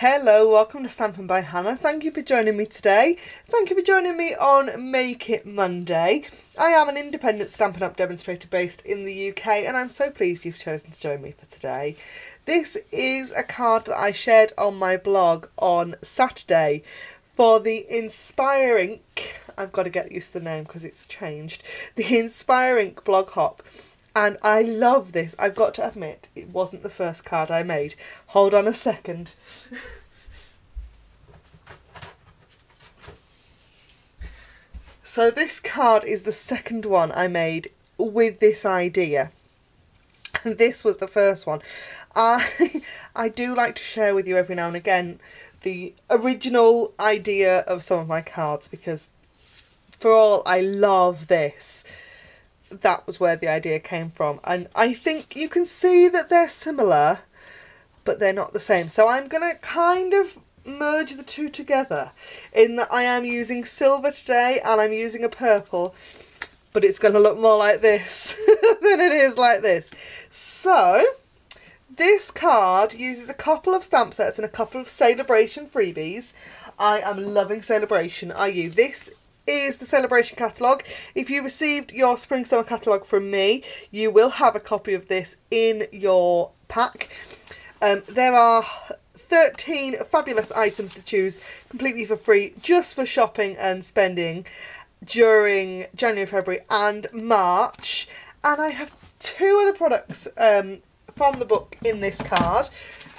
Hello, welcome to Stampin' by Hannah. Thank you for joining me today. Thank you for joining me on Make It Monday. I am an independent Stampin' Up demonstrator based in the UK and I'm so pleased you've chosen to join me for today. This is a card that I shared on my blog on Saturday for the Inspiring, I've got to get used to the name because it's changed, the Inspiring blog hop. And I love this. I've got to admit, it wasn't the first card I made. Hold on a second. So this card is the second one I made with this idea. And this was the first one. I do like to share with you every now and again the original idea of some of my cards because for all I love this, that was where the idea came from, and I think you can see that they're similar but they're not the same, so I'm gonna kind of merge the two together in that I am using silver today and I'm using a purple, but it's gonna look more like this than it is like this. So this card uses a couple of stamp sets and a couple of Sale-a-bration freebies. I am loving Sale-a-bration, are you? This is the Sale-a-bration catalogue. If you received your spring summer catalogue from me, you will have a copy of this in your pack. There are 13 fabulous items to choose completely for free just for shopping and spending during January, February and March, and I have two other products from the book in this card.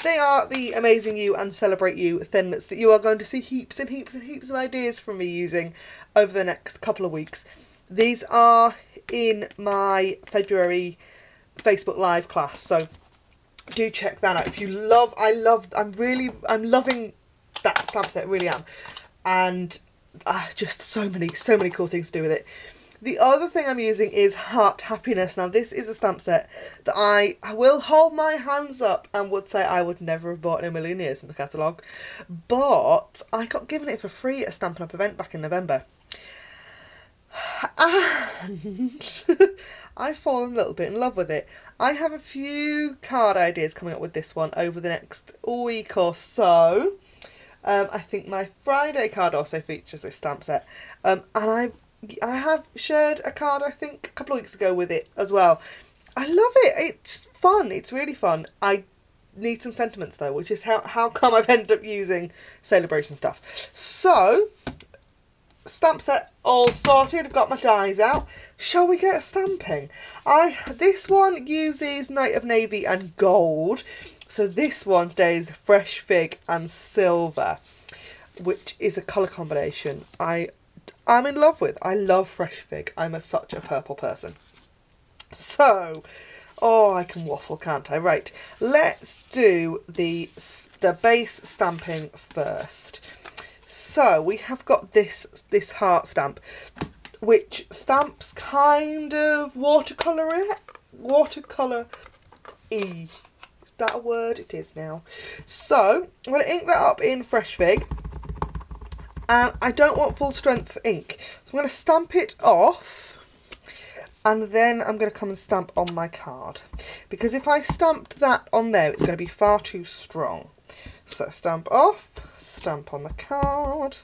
They are the Amazing You and Celebrate You thinlits that you are going to see heaps and heaps and heaps of ideas from me using over the next couple of weeks. These are in my February Facebook Live class, so do check that out. If you love, I'm loving that stamp set, really am, and just so many cool things to do with it. The other thing I'm using is Heart Happiness. Now this is a stamp set that I will hold my hands up and would say I would never have bought in a million years from the catalogue, but I got given it for free at a Stampin' Up event back in November. And I've fallen a little bit in love with it. I have a few card ideas coming up with this one over the next week or so. I think my Friday card also features this stamp set, and I have shared a card I think a couple of weeks ago with it as well. I love it. It's fun. It's really fun. I need some sentiments though, which is how come I've ended up using Sale-a-bration stuff. So, stamp set all sorted. I've got my dies out. Shall we get stamping? This one uses Night of Navy and Gold. So this one today is Fresh Fig and Silver, which is a colour combination I'm in love with. I love Fresh Fig. I'm such a purple person. So, oh, I can waffle, can't I? Right, let's do the base stamping first. So we have got this heart stamp, which stamps kind of watercolour-y. Is that a word? It is now. So I'm going to ink that up in Fresh Fig. And I don't want full strength ink, so I'm going to stamp it off and then I'm going to come and stamp on my card, because if I stamped that on there it's going to be far too strong. So stamp off, stamp on the card,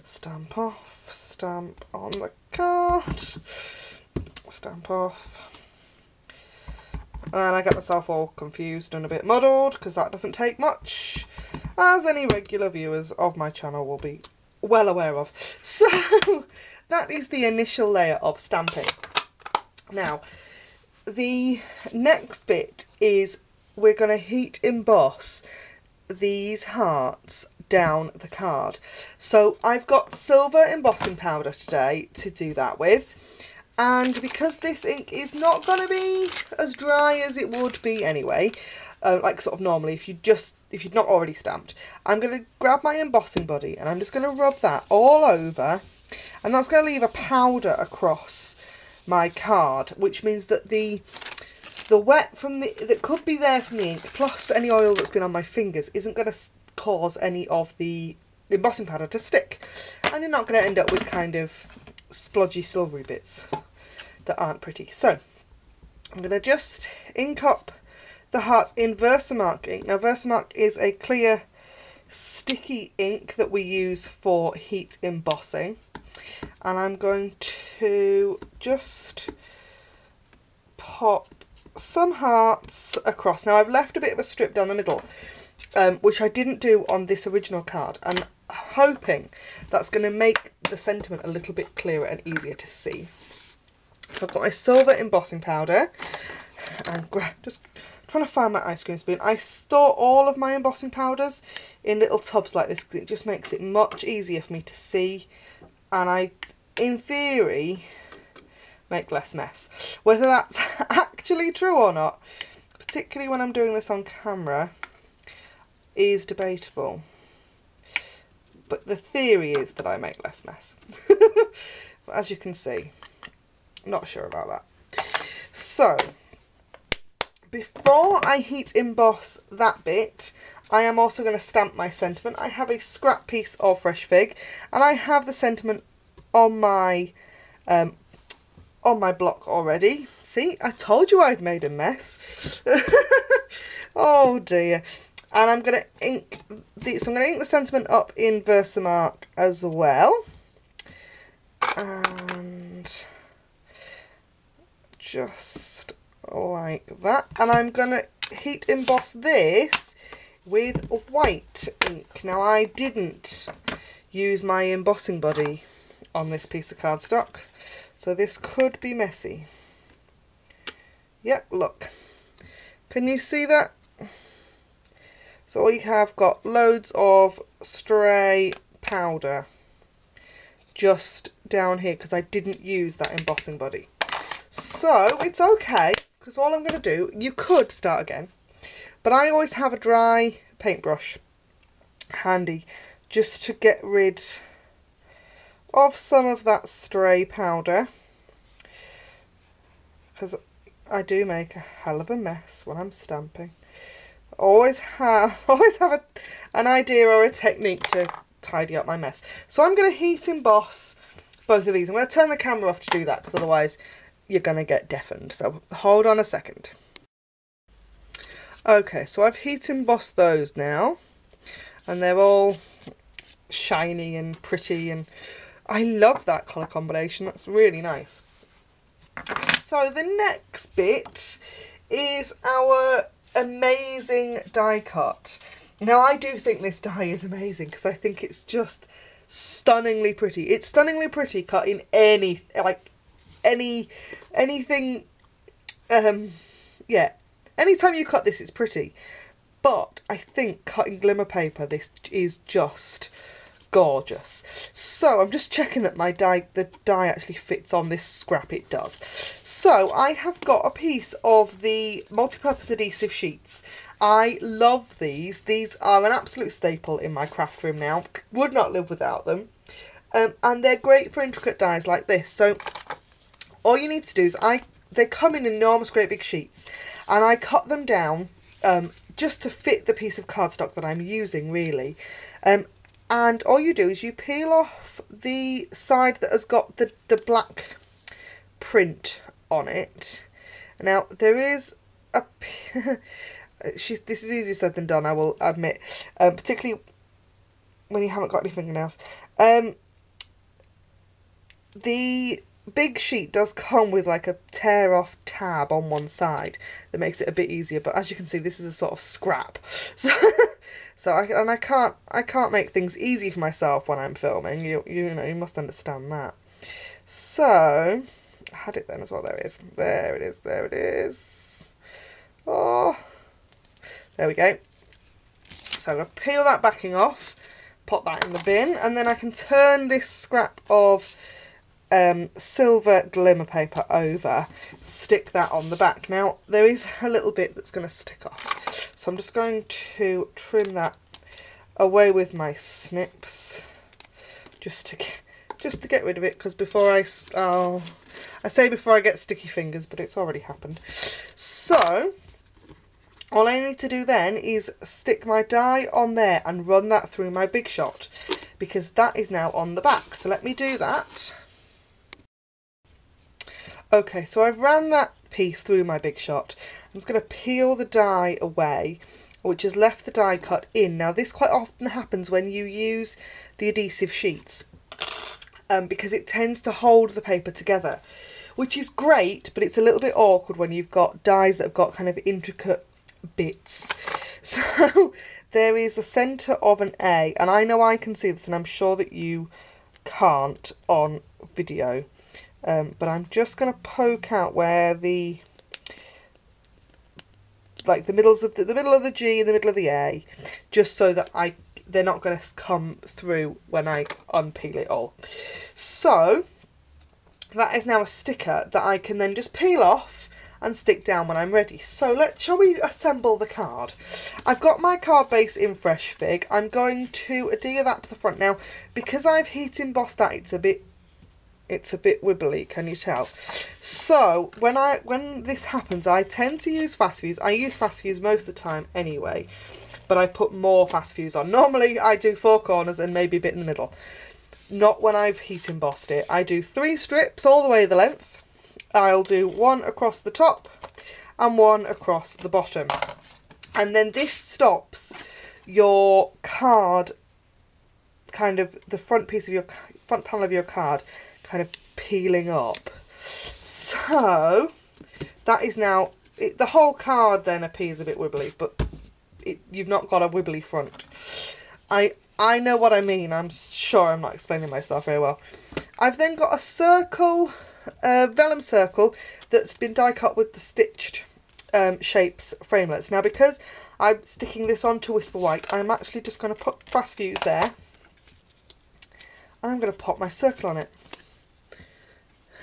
stamp off, stamp on the card, stamp off, and I get myself all confused and a bit muddled because that doesn't take much, as any regular viewers of my channel will be well aware of. So that is the initial layer of stamping. Now the next bit is we're going to heat emboss these hearts down the card. So I've got silver embossing powder today to do that with, and because this ink is not going to be as dry as it would be anyway, like sort of normally if you'd not already stamped, I'm going to grab my embossing buddy and I'm just going to rub that all over, and that's going to leave a powder across my card, which means that the wet that could be there from the ink plus any oil that's been on my fingers isn't going to cause any of the embossing powder to stick, and you're not going to end up with kind of splodgy silvery bits that aren't pretty. So I'm going to just ink up the hearts in Versamark ink. Now Versamark is a clear sticky ink that we use for heat embossing, and I'm going to just pop some hearts across. Now I've left a bit of a strip down the middle, which I didn't do on this original card, and I'm hoping that's going to make the sentiment a little bit clearer and easier to see. I've got my silver embossing powder, and just trying to find my ice cream spoon. I store all of my embossing powders in little tubs like this because it just makes it much easier for me to see, and I, in theory, make less mess. Whether that's actually true or not, particularly when I'm doing this on camera, is debatable. But the theory is that I make less mess. But as you can see, not sure about that. So, before I heat emboss that bit, I am also going to stamp my sentiment. I have a scrap piece of fresh fig, and I have the sentiment on my block already. See, I told you I'd made a mess. Oh dear. And I'm going to ink the sentiment up in Versamark as well. And just like that. And I'm going to heat emboss this with white ink. Now I didn't use my embossing buddy on this piece of cardstock, so this could be messy. Yep, look. Can you see that? So we have got loads of stray powder just down here because I didn't use that embossing buddy. So it's okay, because all I'm going to do, you could start again, but I always have a dry paintbrush handy just to get rid of some of that stray powder, because I do make a hell of a mess when I'm stamping. Always have an idea or a technique to tidy up my mess. So I'm going to heat emboss both of these. I'm going to turn the camera off to do that because otherwise you're going to get deafened. So hold on a second. Okay, so I've heat embossed those now, and they're all shiny and pretty, and I love that colour combination. That's really nice. So the next bit is our amazing die cut. Now I do think this die is amazing because I think it's just stunningly pretty. It's stunningly pretty cut in anything, yeah, anytime you cut this it's pretty, but I think cutting glimmer paper, this is just gorgeous. So I'm just checking that the die actually fits on this scrap. It does. So I have got a piece of the multi-purpose adhesive sheets. I love these. These are an absolute staple in my craft room now. Would not live without them. And they're great for intricate dies like this. So all you need to do is they come in enormous great big sheets, and I cut them down just to fit the piece of cardstock that I'm using, really. And all you do is you peel off the side that has got the black print on it. Now there is a this is easier said than done, I will admit, particularly when you haven't got any fingernails. The big sheet does come with like a tear off tab on one side that makes it a bit easier, but as you can see this is a sort of scrap. So I can't make things easy for myself when I'm filming. You know, you must understand that. So I had it then as well. There it is. There it is. There it is. Oh, there we go. So I'm going to peel that backing off, pop that in the bin, and then I can turn this scrap of silver glimmer paper over, stick that on the back. Now there is a little bit that's going to stick off, so I'm just going to trim that away with my snips just to get rid of it, because before I say before I get sticky fingers, but it's already happened. So all I need to do then is stick my die on there and run that through my Big Shot, because that is now on the back. So let me do that. Okay, so I've ran that piece through my Big Shot. I'm just going to peel the die away which has left the die cut in. Now this quite often happens when you use the adhesive sheets, because it tends to hold the paper together, which is great, but it's a little bit awkward when you've got dies that have got kind of intricate bits. So there is the centre of an A, and I know I can see this, and I'm sure that you can't on video, but I'm just going to poke out where the middle of the G and the middle of the A, just so that they're not going to come through when I unpeel it all. So that is now a sticker that I can then just peel off and stick down when I'm ready. So shall we assemble the card? I've got my card base in Fresh Fig. I'm going to adhere that to the front. Now, because I've heat embossed that, it's a bit wibbly, can you tell? So when this happens, I tend to use fast fuse. I use fast fuse most of the time anyway, but I put more fast fuse on. Normally I do 4 corners and maybe a bit in the middle. Not when I've heat embossed it. I do 3 strips all the way the length. I'll do 1 across the top and 1 across the bottom. And then this stops your card, kind of the front panel of your card, kind of peeling up. So that is now, the whole card then appears a bit wibbly, but you've not got a wibbly front. I know what I mean. I'm sure I'm not explaining myself very well. I've then got a circle, vellum circle, that's been die cut with the stitched shapes framelets. Now, because I'm sticking this onto Whisper White, I'm actually just going to put fast fuse there, and I'm going to pop my circle on it.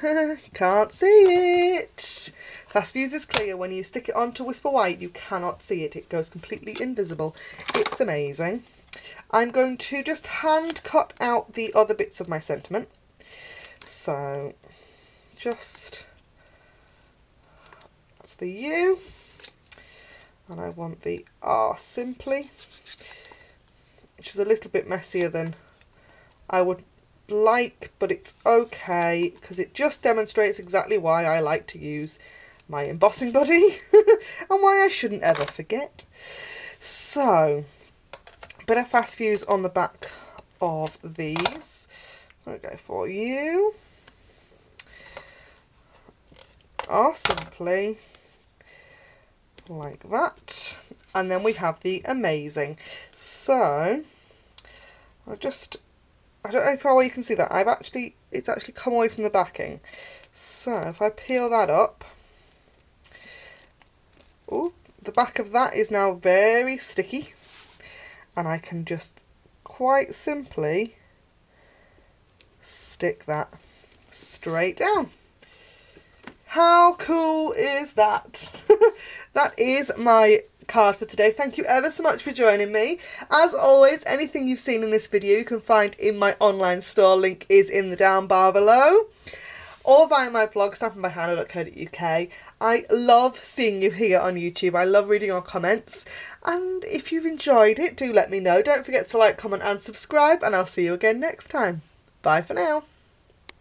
You can't see it. Fast fuse is clear. When you stick it onto Whisper White, you cannot see it. It goes completely invisible. It's amazing. I'm going to just hand cut out the other bits of my sentiment. So that's the U, and I want the R simply, which is a little bit messier than I would like, but it's okay because it just demonstrates exactly why I like to use my embossing buddy and why I shouldn't ever forget. So a bit of fast fuse on the back of these. So I'll go for you. Are simply like that, and then we have the amazing. So I don't know how well you can see that. It's actually come away from the backing. So if I peel that up, oh, the back of that is now very sticky, and I can just quite simply stick that straight down. How cool is that? That is my card for today. Thank you ever so much for joining me. As always, anything you've seen in this video you can find in my online store. Link is in the down bar below, or via my blog stampinbyhannah.co.uk. I love seeing you here on YouTube. I love reading your comments, and if you've enjoyed it, do let me know. Don't forget to like, comment and subscribe, and I'll see you again next time. Bye for now.